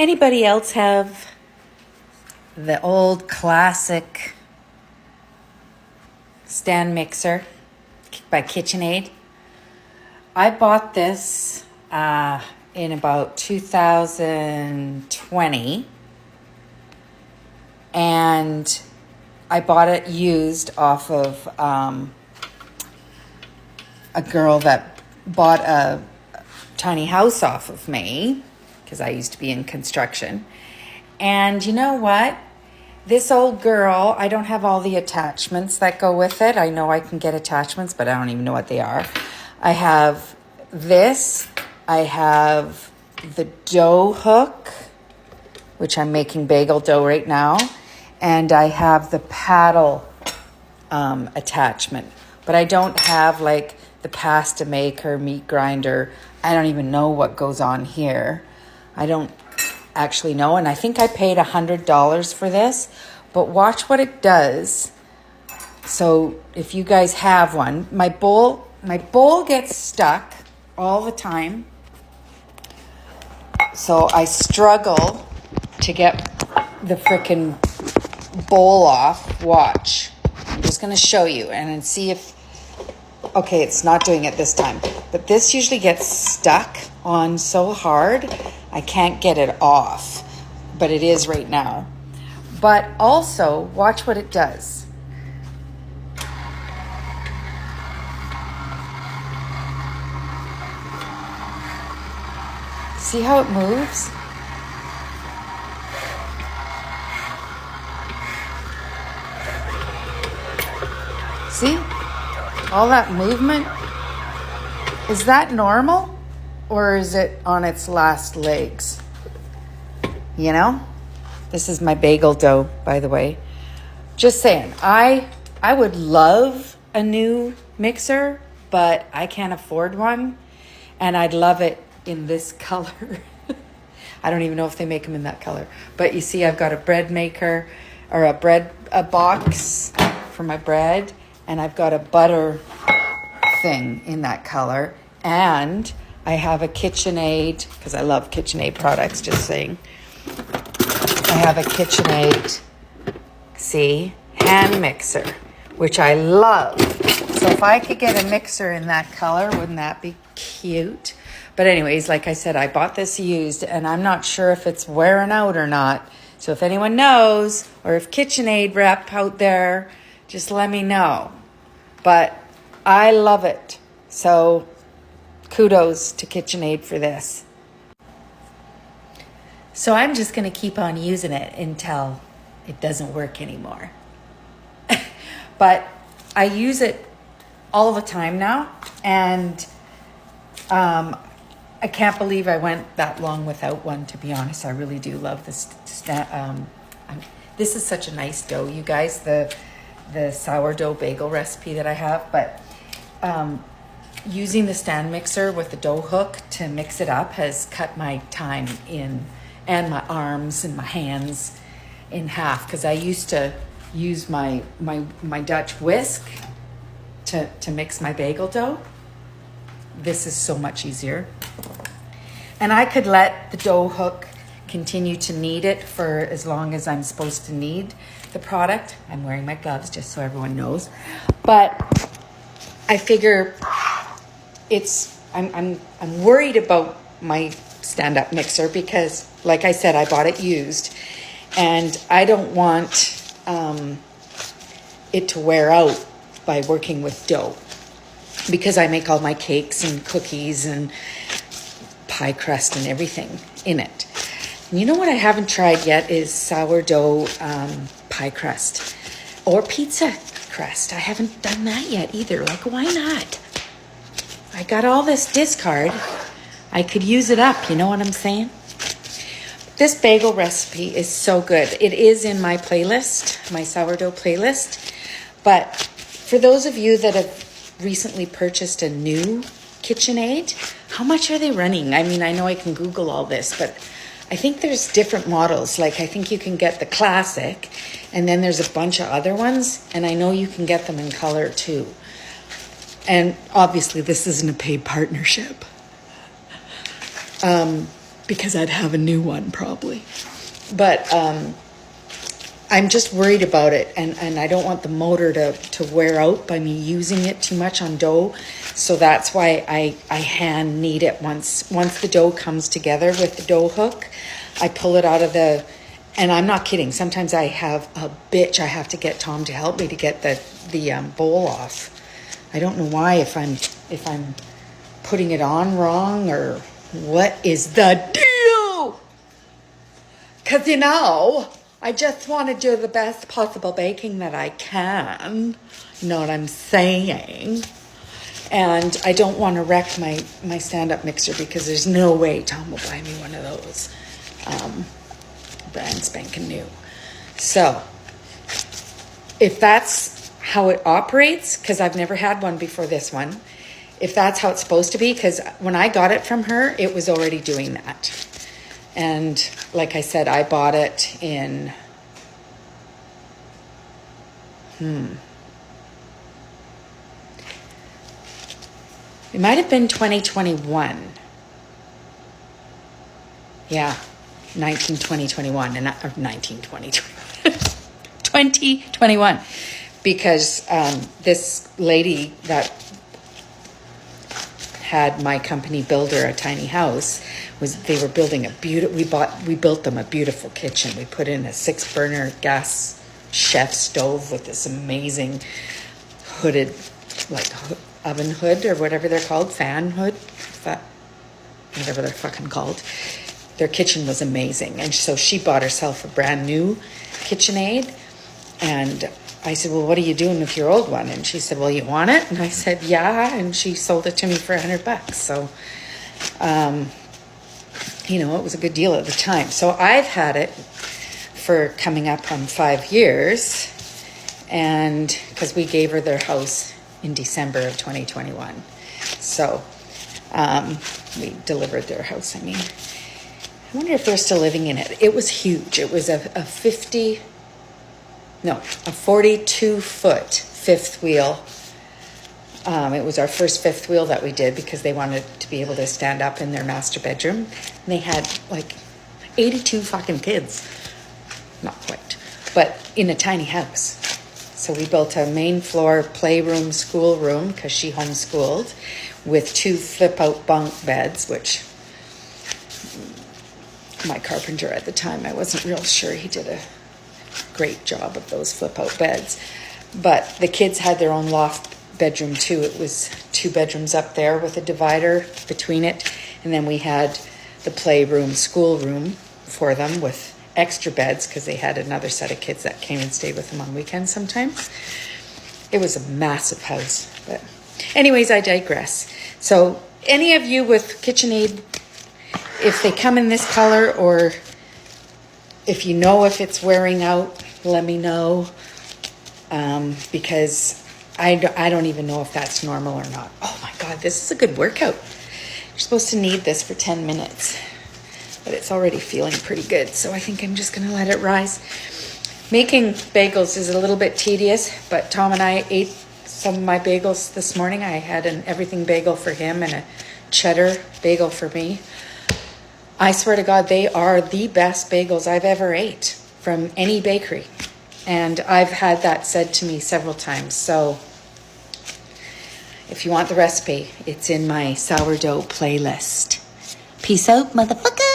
Anybody else have the old classic stand mixer by KitchenAid? I bought this in about 2020, and I bought it used off of a girl that bought a tiny house off of me, because I used to be in construction. And you know what? This old girl, I don't have all the attachments that go with it. I know I can get attachments, but I don't even know what they are. I have this. I have the dough hook, which I'm making bagel dough right now. And I have the paddle attachment. But I don't have like the pasta maker, meat grinder. I don't even know what goes on here. I don't actually know. And I think I paid $100 for this. But watch what it does. So if you guys have one, my bowl gets stuck all the time. So I struggle to get the frickin' bowl off. Watch. I'm just going to show you and see if... Okay, it's not doing it this time. But this usually gets stuck on so hard, I can't get it off. But it is right now. But also, watch what it does. See how it moves? See? All that movement? Is that normal? Or is it on its last legs? You know? This is my bagel dough, by the way. Just saying, I would love a new mixer, but I can't afford one. And I'd love it in this color. I don't even know if they make them in that color. But you see, I've got a bread maker, or a box for my bread. And I've got a butter thing in that color. And I have a KitchenAid, because I love KitchenAid products, just saying. I have a KitchenAid, see, hand mixer, which I love. So if I could get a mixer in that color, wouldn't that be cute? But anyways, like I said, I bought this used, and I'm not sure if it's wearing out or not. So if anyone knows, or if KitchenAid rep out there, just let me know. But I love it. So kudos to KitchenAid for this. So I'm just going to keep on using it until it doesn't work anymore. But I use it all the time now. And I can't believe I went that long without one, to be honest. I really do love this. This is such a nice dough, you guys. The sourdough bagel recipe that I have, but using the stand mixer with the dough hook to mix it up has cut my time in, and my arms and my hands in half, because I used to use my Dutch whisk to mix my bagel dough. This is so much easier. And I could let the dough hook continue to knead it for as long as I'm supposed to knead the product. I'm wearing my gloves just so everyone knows. But I figure I'm worried about my stand-up mixer because, like I said, I bought it used, and I don't want it to wear out by working with dough, because I make all my cakes and cookies and pie crust and everything in it. And you know what I haven't tried yet is sourdough pie crust or pizza crust. I haven't done that yet either. Like, why not? I got all this discard. I could use it up. You know what I'm saying? This bagel recipe is so good. It is in my playlist, my sourdough playlist. But for those of you that have recently purchased a new KitchenAid, how much are they running? I mean, I know I can Google all this, but I think there's different models. Like, I think you can get the classic, and then there's a bunch of other ones, and I know you can get them in color too. And obviously this isn't a paid partnership. because I'd have a new one probably. But I'm just worried about it, and I don't want the motor to wear out by me using it too much on dough. So that's why I hand knead it once the dough comes together with the dough hook. I pull it out of the, and I'm not kidding. Sometimes I have a bitch. I have to get Tom to help me to get the bowl off. I don't know why, if I'm putting it on wrong or what is the deal. Because I just want to do the best possible baking that I can. You know what I'm saying? And I don't want to wreck my stand-up mixer, because there's no way Tom will buy me one of those. Brand spanking new. So, if that's how it operates, because I've never had one before this one, if that's how it's supposed to be, because when I got it from her, it was already doing that. And like I said, I bought it in, it might have been 2021. Yeah, 2021, and 2021, because this lady that had my company build her a tiny house, they were building we built them a beautiful kitchen. We put in a 6-burner gas chef stove with this amazing hooded, like oven hood or whatever they're called, fan hood, whatever they're fucking called. Their kitchen was amazing. And so she bought herself a brand new KitchenAid. And I said, well, what are you doing with your old one? And she said, well, you want it? And I said, yeah. And she sold it to me for $100. So, it was a good deal at the time. So I've had it for coming up on 5 years. And because we gave her their house in December of 2021. So we delivered their house, I wonder if they're still living in it. It was huge. It was a 42-foot fifth wheel. It was our first fifth wheel that we did because they wanted to be able to stand up in their master bedroom. And they had like 82 fucking kids. Not quite, but in a tiny house. So we built a main floor playroom, schoolroom, because she homeschooled, with 2 flip-out bunk beds, which my carpenter at the time, I wasn't real sure he did a great job of those flip-out beds. But the kids had their own loft bedroom too. It was 2 bedrooms up there with a divider between it. And then we had the playroom, schoolroom for them with extra beds, because they had another set of kids that came and stayed with them on weekends sometimes. It was a massive house. But anyways, I digress. So any of you with KitchenAid, if they come in this color, or if you know if it's wearing out, let me know. Because I don't even know if that's normal or not. Oh my God, this is a good workout. You're supposed to knead this for 10 minutes. But it's already feeling pretty good, so I think I'm just going to let it rise. Making bagels is a little bit tedious, but Tom and I ate some of my bagels this morning. I had an everything bagel for him and a cheddar bagel for me. I swear to God, they are the best bagels I've ever ate from any bakery. And I've had that said to me several times. So if you want the recipe, it's in my sourdough playlist. Peace out, motherfucker.